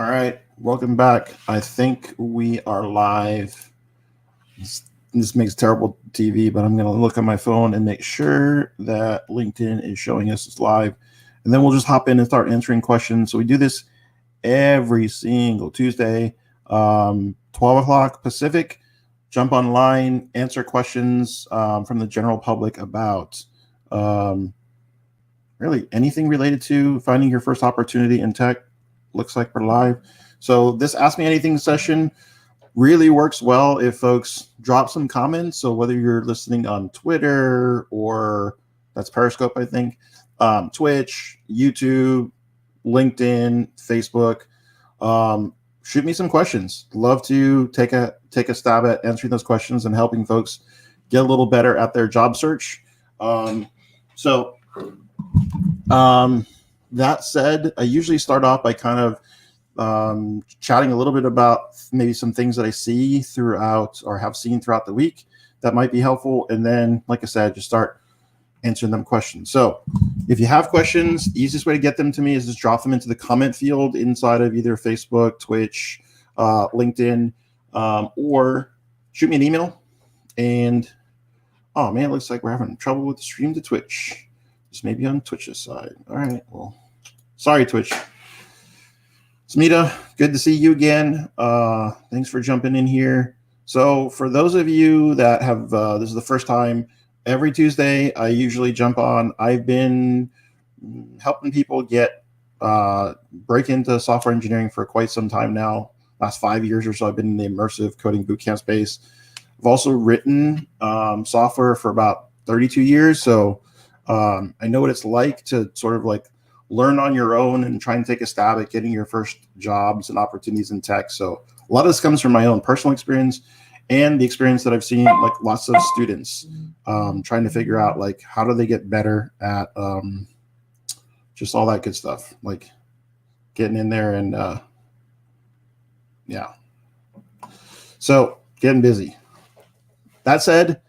All right, welcome back. I think we are live. This makes terrible TV, but I'm going to look on my phone and make sure that LinkedIn is showing us it's live. And then we'll just hop in and start answering questions. So we do this every single Tuesday, 12 o'clock Pacific. Jump online, answer questions from the general public about really anything related to finding your first opportunity in tech. Looks like we're live. So this Ask Me Anything session really works well if folks drop some comments. So whether you're listening on Twitter or that's Periscope, I think, Twitch, YouTube, LinkedIn, Facebook, shoot me some questions. Love to take a stab at answering those questions and helping folks get a little better at their job search. That said, I usually start off by kind of chatting a little bit about maybe some things that I see throughout or have seen throughout the week that might be helpful. And then, like I said, just start answering them questions. So if you have questions, the easiest way to get them to me is just drop them into the comment field inside of either Facebook, Twitch, LinkedIn, or shoot me an email. And, oh man, it looks like we're having trouble with the stream to Twitch. Just maybe on Twitch's side. All right. Well, sorry, Twitch. Smita, good to see you again. Thanks for jumping in here. So for those of you that have, this is the first time, every Tuesday I usually jump on. I've been helping people break into software engineering for quite some time now. Last 5 years or so, I've been in the immersive coding bootcamp space. I've also written software for about 32 years. So I know what it's like to sort of like learn on your own and try and take a stab at getting your first jobs and opportunities in tech. So a lot of this comes from my own personal experience and the experience that I've seen like lots of students trying to figure out like how do they get better at just all that good stuff, like getting in there and yeah. So getting busy. That said,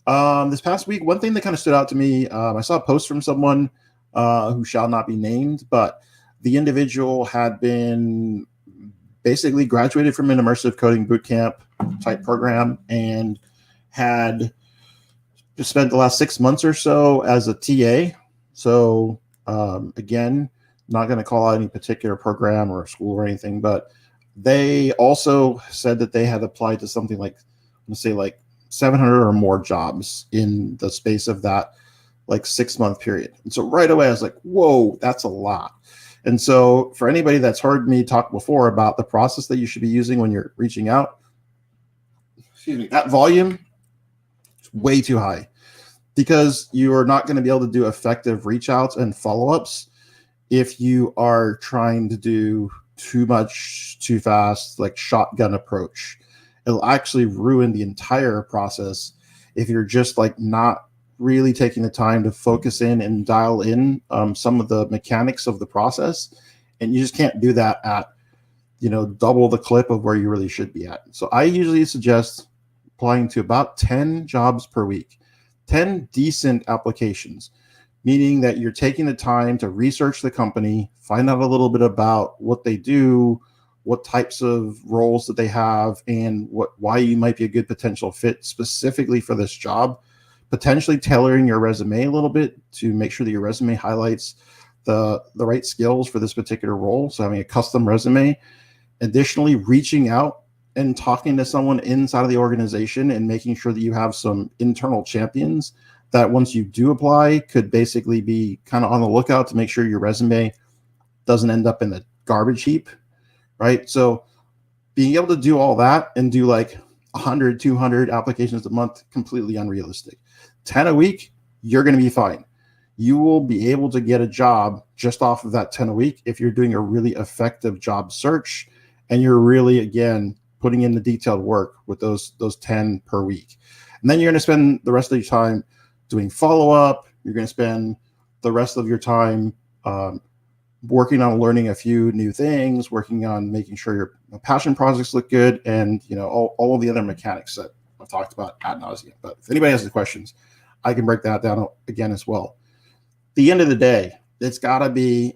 this past week, one thing that kind of stood out to me, I saw a post from someone who shall not be named, but the individual had been basically graduated from an immersive coding bootcamp type program and had spent the last 6 months or so as a TA. So again, not going to call out any particular program or school or anything, but they also said that they had applied to something like, let's say like 700 or more jobs in the space of that like 6 month period. And so right away I was like, whoa, that's a lot. And so for anybody that's heard me talk before about the process that you should be using when you're reaching out, that volume is way too high because you are not going to be able to do effective reach outs and follow-ups if you are trying to do too much too fast, like shotgun approach. It'll actually ruin the entire process if you're just like not really taking the time to focus in and dial in some of the mechanics of the process. And you just can't do that at, double the clip of where you really should be at. So I usually suggest applying to about 10 jobs per week, 10 decent applications, meaning that you're taking the time to research the company, find out a little bit about what they do, what types of roles that they have, and why you might be a good potential fit specifically for this job. Potentially tailoring your resume a little bit to make sure that your resume highlights the right skills for this particular role. So having a custom resume. Additionally, reaching out and talking to someone inside of the organization and making sure that you have some internal champions that once you do apply could basically be kind of on the lookout to make sure your resume doesn't end up in the garbage heap. Right. So being able to do all that and do like 100, 200 applications a month, completely unrealistic. 10 a week, you're going to be fine. You will be able to get a job just off of that 10 a week if you're doing a really effective job search and you're really, again, putting in the detailed work with those 10 per week. And then you're going to spend the rest of your time doing follow-up. You're going to spend the rest of your time working on learning a few new things, working on making sure your passion projects look good, and all of the other mechanics that I've talked about ad nauseum. But if anybody has any questions, I can break that down again as well. At the end of the day, it's got to be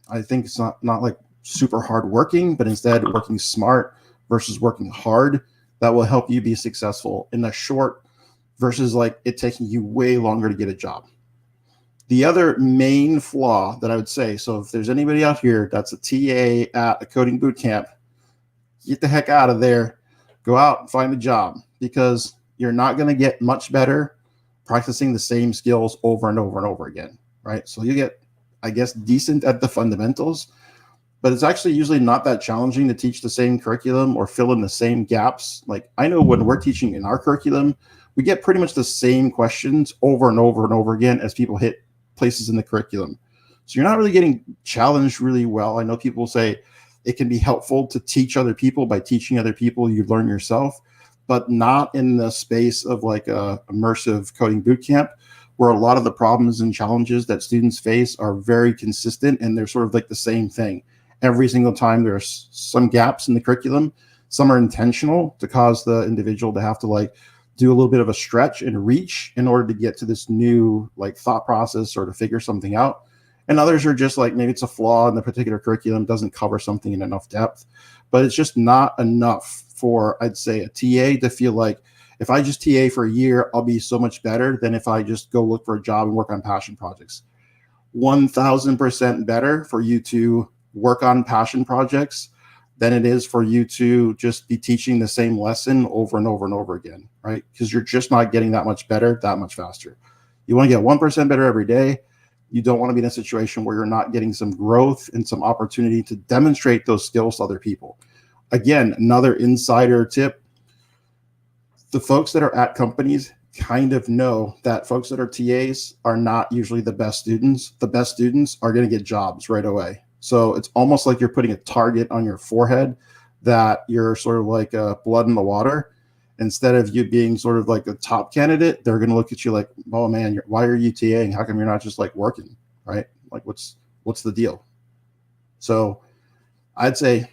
I think it's not like super hard working, but instead working smart versus working hard, that will help you be successful in the short versus like it taking you way longer to get a job. The other main flaw that I would say, so if there's anybody out here that's a TA at a coding boot camp, get the heck out of there. Go out and find a job, because you're not going to get much better practicing the same skills over and over and over again, right? So you get, I guess, decent at the fundamentals, but it's actually usually not that challenging to teach the same curriculum or fill in the same gaps. Like I know when we're teaching in our curriculum, we get pretty much the same questions over and over and over again as people hit places in the curriculum. So you're not really getting challenged really well. I know people say it can be helpful to teach other people. By teaching other people, you learn yourself, but not in the space of like a immersive coding boot camp, where a lot of the problems and challenges that students face are very consistent and they're sort of like the same thing. Every single time there's some gaps in the curriculum. Some are intentional to cause the individual to have to like do a little bit of a stretch and reach in order to get to this new like thought process or to figure something out. And others are just like, maybe it's a flaw in the particular curriculum, doesn't cover something in enough depth, but it's just not enough for, I'd say, a TA to feel like if I just TA for a year, I'll be so much better than if I just go look for a job and work on passion projects. 1000% better for you to work on passion projects than it is for you to just be teaching the same lesson over and over and over again, right? Because you're just not getting that much better, that much faster. You want to get 1% better every day. You don't want to be in a situation where you're not getting some growth and some opportunity to demonstrate those skills to other people. Again, another insider tip, the folks that are at companies kind of know that folks that are TAs are not usually the best students. The best students are going to get jobs right away. So it's almost like you're putting a target on your forehead that you're sort of like blood in the water. Instead of you being sort of like a top candidate, they're going to look at you like, oh man, why are you TAing? How come you're not just like working, right? Like what's the deal? So I'd say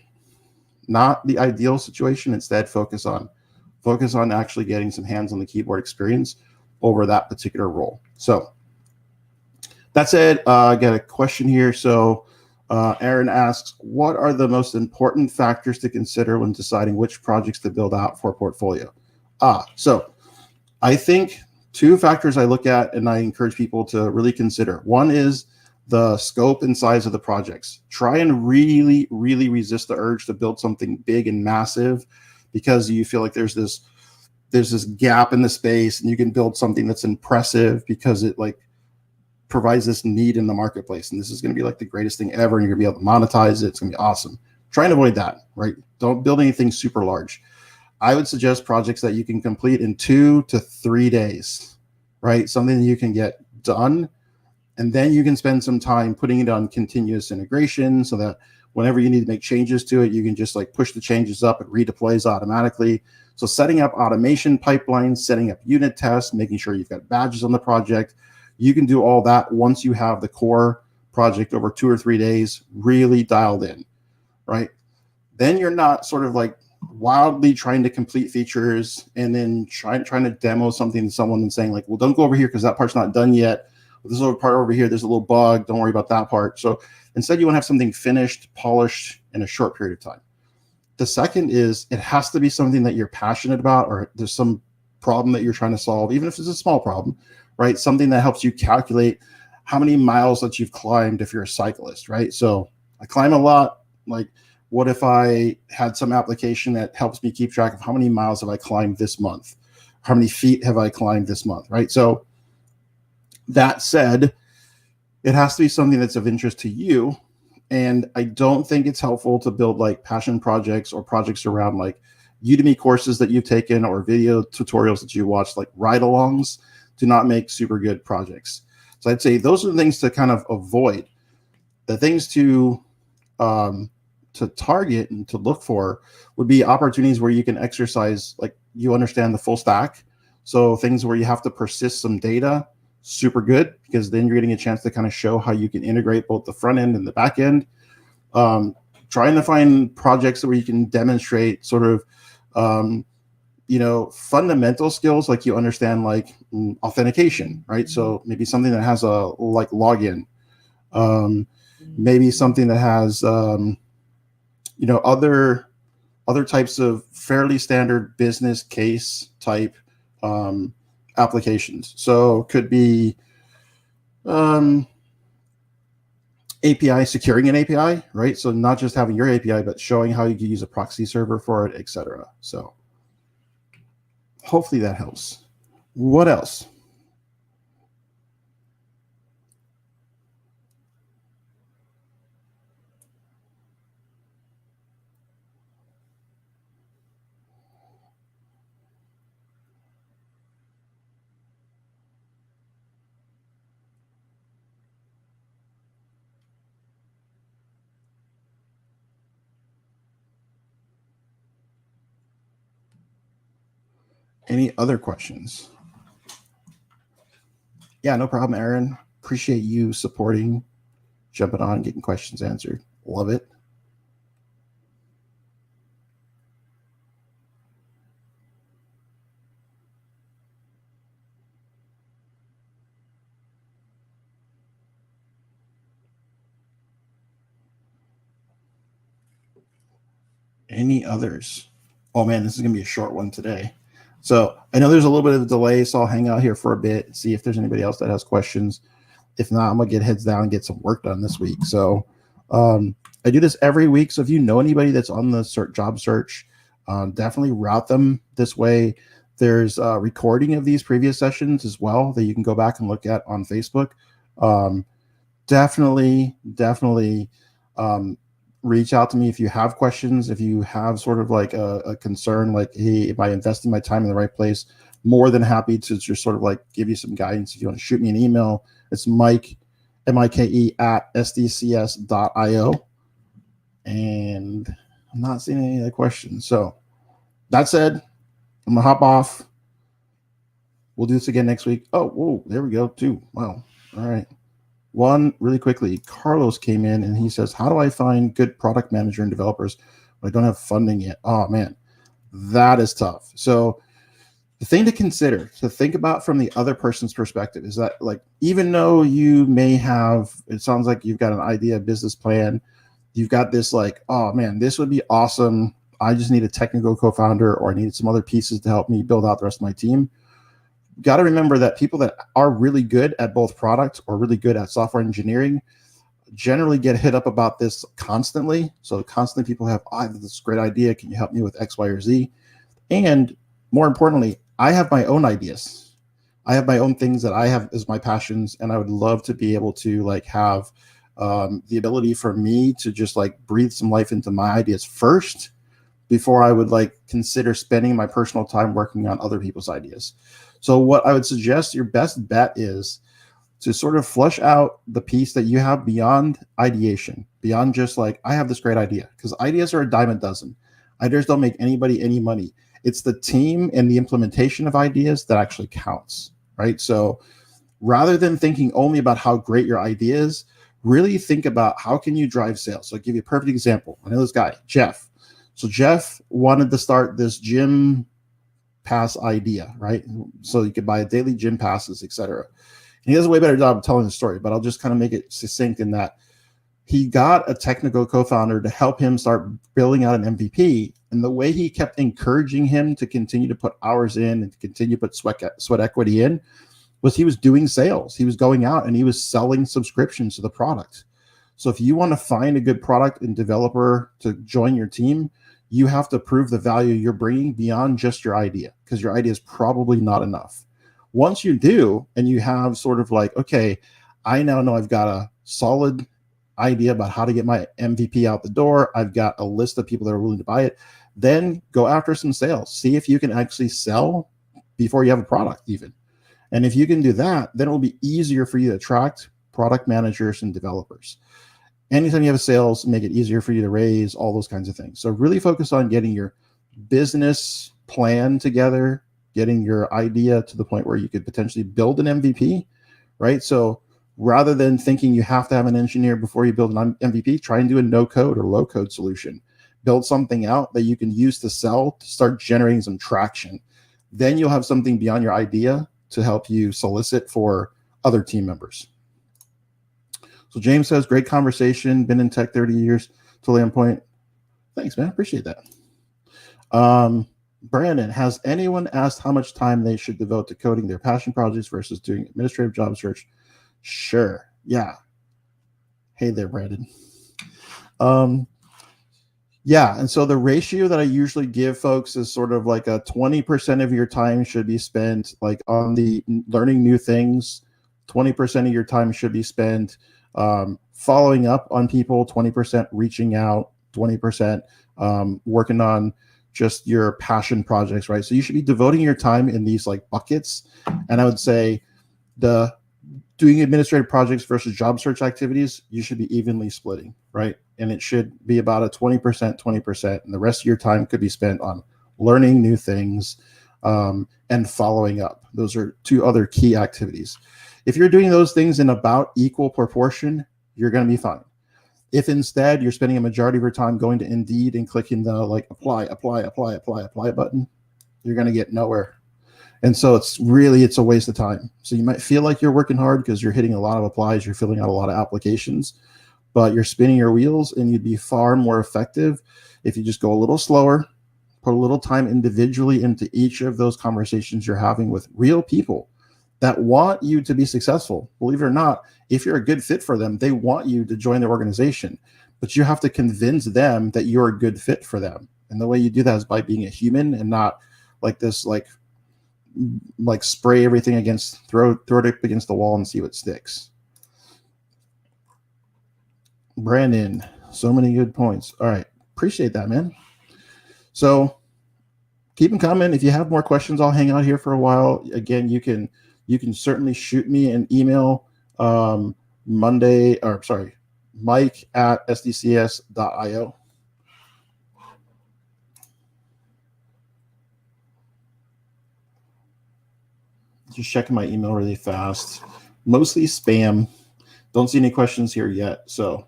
not the ideal situation. Instead, focus on actually getting some hands on the keyboard experience over that particular role. So that said, I got a question here. So Aaron asks, what are the most important factors to consider when deciding which projects to build out for a portfolio? So I think two factors I look at and I encourage people to really consider. One is the scope and size of the projects. Try and really, really resist the urge to build something big and massive because you feel like there's this gap in the space, and you can build something that's impressive because it like provides this need in the marketplace, and this is going to be like the greatest thing ever, and you're going to be able to monetize it. It's going to be awesome. Try and avoid that, right? Don't build anything super large. I would suggest projects that you can complete in 2 to 3 days, right? Something that you can get done, and then you can spend some time putting it on continuous integration so that whenever you need to make changes to it, you can just like push the changes up and redeploys automatically. So setting up automation pipelines, setting up unit tests, making sure you've got badges on the project. You can do all that once you have the core project over 2 or 3 days really dialed in, right? Then you're not sort of like wildly trying to complete features and then trying to demo something to someone and saying like, well, don't go over here because that part's not done yet. This little part over here, there's a little bug. Don't worry about that part. So instead, you want to have something finished, polished in a short period of time. The second is it has to be something that you're passionate about, or there's some problem that you're trying to solve, even if it's a small problem, right? Something that helps you calculate how many miles that you've climbed if you're a cyclist, right? So I climb a lot. Like, what if I had some application that helps me keep track of how many miles have I climbed this month? How many feet have I climbed this month, right? So that said, it has to be something that's of interest to you. And I don't think it's helpful to build like passion projects or projects around like Udemy courses that you've taken or video tutorials that you watch, like ride-alongs, do not make super good projects. So I'd say those are the things to kind of avoid. The things to target and to look for would be opportunities where you can exercise, like you understand the full stack. So things where you have to persist some data, super good, because then you're getting a chance to kind of show how you can integrate both the front end and the back end. Trying to find projects where you can demonstrate sort of, fundamental skills, like you understand like authentication, right? So maybe something that has a like login, maybe something that has other types of fairly standard business case type applications. So could be API, securing an API, right? So not just having your API, but showing how you can use a proxy server for it, etc. So hopefully that helps. What else? Any other questions? Yeah, no problem, Aaron. Appreciate you supporting, jumping on, getting questions answered. Love it. Any others? Oh man, this is gonna be a short one today. So I know there's a little bit of a delay, so I'll hang out here for a bit, see if there's anybody else that has questions. If not, I'm gonna get heads down and get some work done this week. So I do this every week. So if you know anybody that's on the job search, definitely route them this way. There's a recording of these previous sessions as well that you can go back and look at on Facebook. Definitely reach out to me if you have questions, if you have sort of like a concern, like, hey, am I investing my time in the right place? More than happy to just sort of like give you some guidance. If you want to shoot me an email, it's Mike, MIKE at sdcs.io. And I'm not seeing any other questions. So that said, I'm gonna hop off. We'll do this again next week. Oh, whoa, there we go, too. Wow. All right. One really quickly, Carlos came in and he says, how do I find good product manager and developers when I don't have funding yet? Oh man, that is tough. So the thing to consider, to think about from the other person's perspective, is that, like, even though you may have, it sounds like you've got an idea, business plan, you've got this like, oh man, this would be awesome. I just need a technical co-founder, or I need some other pieces to help me build out the rest of my team. Got to remember that people that are really good at both product or really good at software engineering generally get hit up about this constantly. So constantly people have, I have this great idea. Can you help me with X, Y, or Z? And more importantly, I have my own ideas. I have my own things that I have as my passions. And I would love to be able to like have the ability for me to just like breathe some life into my ideas first before I would like consider spending my personal time working on other people's ideas. So what I would suggest, your best bet is to sort of flush out the piece that you have beyond ideation, beyond just like, I have this great idea, because ideas are a dime a dozen. Ideas don't make anybody any money. It's the team and the implementation of ideas that actually counts, right? So rather than thinking only about how great your idea is, really think about how can you drive sales. So I'll give you a perfect example. I know this guy, Jeff. So Jeff wanted to start this gym pass idea, right? So you could buy daily gym passes, etc. And he does a way better job of telling the story, but I'll just kind of make it succinct in that he got a technical co-founder to help him start building out an MVP. And the way he kept encouraging him to continue to put hours in and to continue to put sweat equity in was he was doing sales. He was going out and he was selling subscriptions to the product. So if you want to find a good product and developer to join your team, you have to prove the value you're bringing beyond just your idea, because your idea is probably not enough. Once you do, and you have sort of like, okay, I now know I've got a solid idea about how to get my MVP out the door. I've got a list of people that are willing to buy it. Then go after some sales. See if you can actually sell before you have a product even. And if you can do that, then it will be easier for you to attract product managers and developers. Anytime you have a sales, make it easier for you to raise, all those kinds of things. So really focus on getting your business plan together, getting your idea to the point where you could potentially build an MVP, right? So rather than thinking you have to have an engineer before you build an MVP, try and do a no code or low code solution. Build something out that you can use to sell, to start generating some traction. Then you'll have something beyond your idea to help you solicit for other team members. So James says, great conversation, been in tech 30 years, totally on point. Thanks, man. Appreciate that. Brandon, has anyone asked how much time they should devote to coding their passion projects versus doing administrative job search? Sure. Yeah. Hey there, Brandon. Yeah, and so the ratio that I usually give folks is sort of like a 20% of your time should be spent like on the learning new things. 20% of your time should be spent following up on people. 20% reaching out. 20% working on just your passion projects, right? So you should be devoting your time in these like buckets. And I would say the doing administrative projects versus job search activities, you should be evenly splitting, right? And it should be about a 20%, 20%. And the rest of your time could be spent on learning new things and following up. Those are two other key activities. If you're doing those things in about equal proportion, you're going to be fine. If instead you're spending a majority of your time going to Indeed and clicking the like apply button, you're going to get nowhere. And so it's a waste of time. So you might feel like you're working hard because you're hitting a lot of applies, you're filling out a lot of applications, but you're spinning your wheels, and you'd be far more effective if you just go a little slower, put a little time individually into each of those conversations you're having with real people that want you to be successful. Believe it or not, if you're a good fit for them, they want you to join their organization, but you have to convince them that you're a good fit for them. And the way you do that is by being a human and not like this, like spray everything against, throw it up against the wall and see what sticks. Brandon, so many good points. All right. Appreciate that, man. So keep them coming. If you have more questions, I'll hang out here for a while. Again, you can certainly shoot me an email Mike@sdcs.io. Just checking my email really fast. Mostly spam. Don't see any questions here yet. So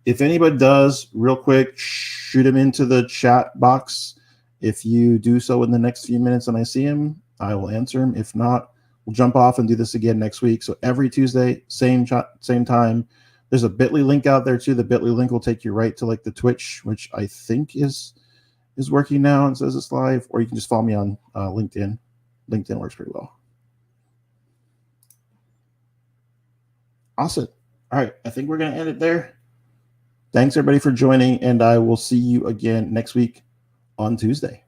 if anybody does, real quick, shoot them into the chat box. If you do so in the next few minutes and I see him, I will answer him. If not, we'll jump off and do this again next week. So every Tuesday, same time. There's a Bitly link out there too. The Bitly link will take you right to like the Twitch, which I think is working now and says it's live. Or you can just follow me on LinkedIn. LinkedIn works pretty well. Awesome. All right. I think we're going to end it there. Thanks, everybody, for joining, and I will see you again next week on Tuesday.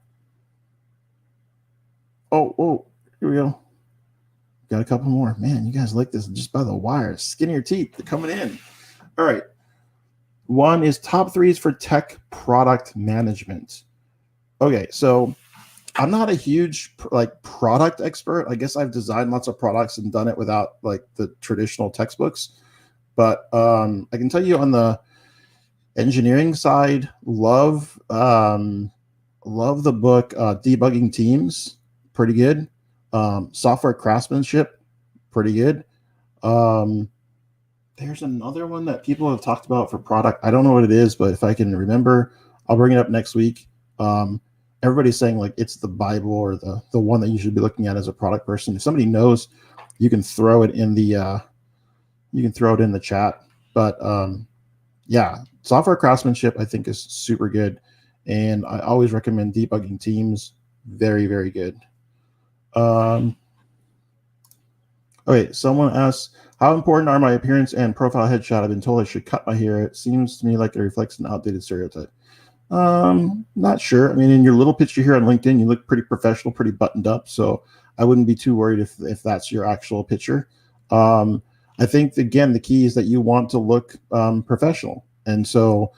Oh, here we go. Got a couple more. Man, you guys like this just by the wire. Skin of your teeth. They're coming in. All right. One is top threes for tech product management. Okay, so I'm not a huge like product expert. I guess I've designed lots of products and done it without like the traditional textbooks. But I can tell you on the engineering side, love the book Debugging Teams, pretty good. Software Craftsmanship, pretty good. There's another one that people have talked about for product. I don't know what it is, but if I can remember, I'll bring it up next week. Everybody's saying like it's the Bible or the one that you should be looking at as a product person. If somebody knows, you can throw it in the chat. But yeah, Software Craftsmanship I think is super good, and I always recommend Debugging Teams. Very, very good. Okay, someone asks, how important are my appearance and profile headshot? I've been told I should cut my hair. It seems to me like it reflects an outdated stereotype. Not sure. I mean, in your little picture here on LinkedIn, you look pretty professional, pretty buttoned up. So I wouldn't be too worried if that's your actual picture. I think, again, the key is that you want to look professional. And so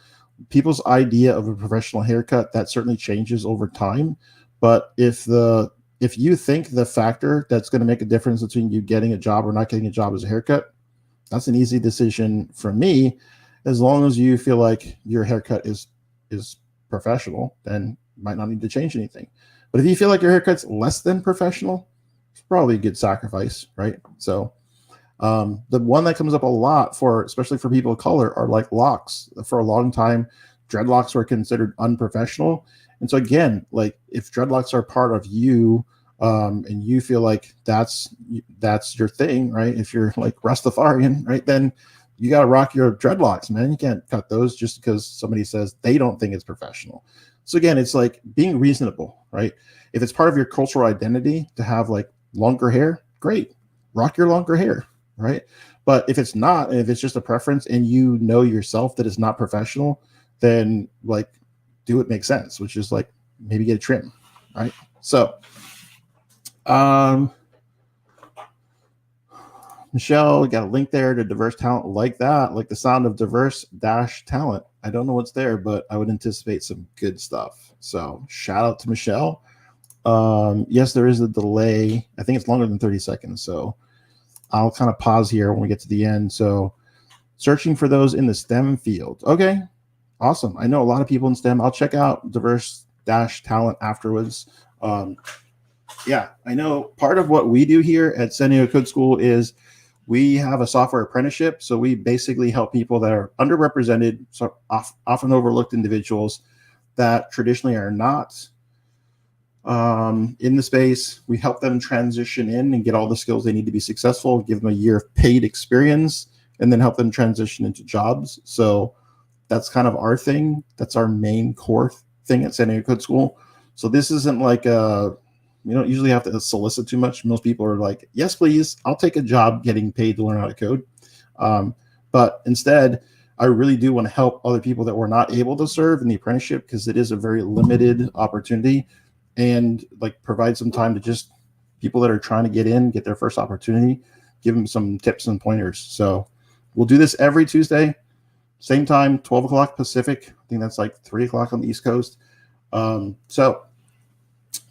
people's idea of a professional haircut, that certainly changes over time. But if you think the factor that's going to make a difference between you getting a job or not getting a job is a haircut, that's an easy decision for me. As long as you feel like your haircut is professional, then you might not need to change anything. But if you feel like your haircut's less than professional, it's probably a good sacrifice, right? So the one that comes up a lot especially for people of color, are like locks. For a long time, dreadlocks were considered unprofessional. And so again, like if dreadlocks are part of you, and you feel like that's your thing, right? If you're like Rastafarian, right, then you got to rock your dreadlocks, man. You can't cut those just because somebody says they don't think it's professional. So again, it's like being reasonable, right? If it's part of your cultural identity to have like longer hair, great, rock your longer hair, right? But if it's not, and if it's just a preference and you know yourself that it's not professional, then like do what makes sense, which is like maybe get a trim, right? So, Michelle, got a link there to diverse talent like that, like the sound of diverse dash talent. I don't know what's there, but I would anticipate some good stuff. So shout out to Michelle. Yes, there is a delay. I think it's longer than 30 seconds. So I'll kind of pause here when we get to the end. So searching for those in the STEM field. Okay, awesome. I know a lot of people in STEM. I'll check out diverse dash talent afterwards. Yeah, I know part of what we do here at San Diego Code School is we have a software apprenticeship. So we basically help people that are underrepresented, so often overlooked individuals that traditionally are not in the space. We help them transition in and get all the skills they need to be successful, give them a year of paid experience, and then help them transition into jobs. So that's kind of our thing. That's our main core thing at San Diego Code School. So this isn't like you don't usually have to solicit too much. Most people are like, yes, please, I'll take a job getting paid to learn how to code. But instead, I really do want to help other people that were not able to serve in the apprenticeship, because it is a very limited opportunity, and like provide some time to just people that are trying to get their first opportunity, give them some tips and pointers. So we'll do this every Tuesday, same time, 12 o'clock Pacific. I think that's like 3 o'clock on the East Coast. So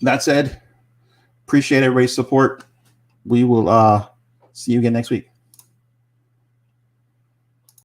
that said, appreciate everybody's support. We will see you again next week.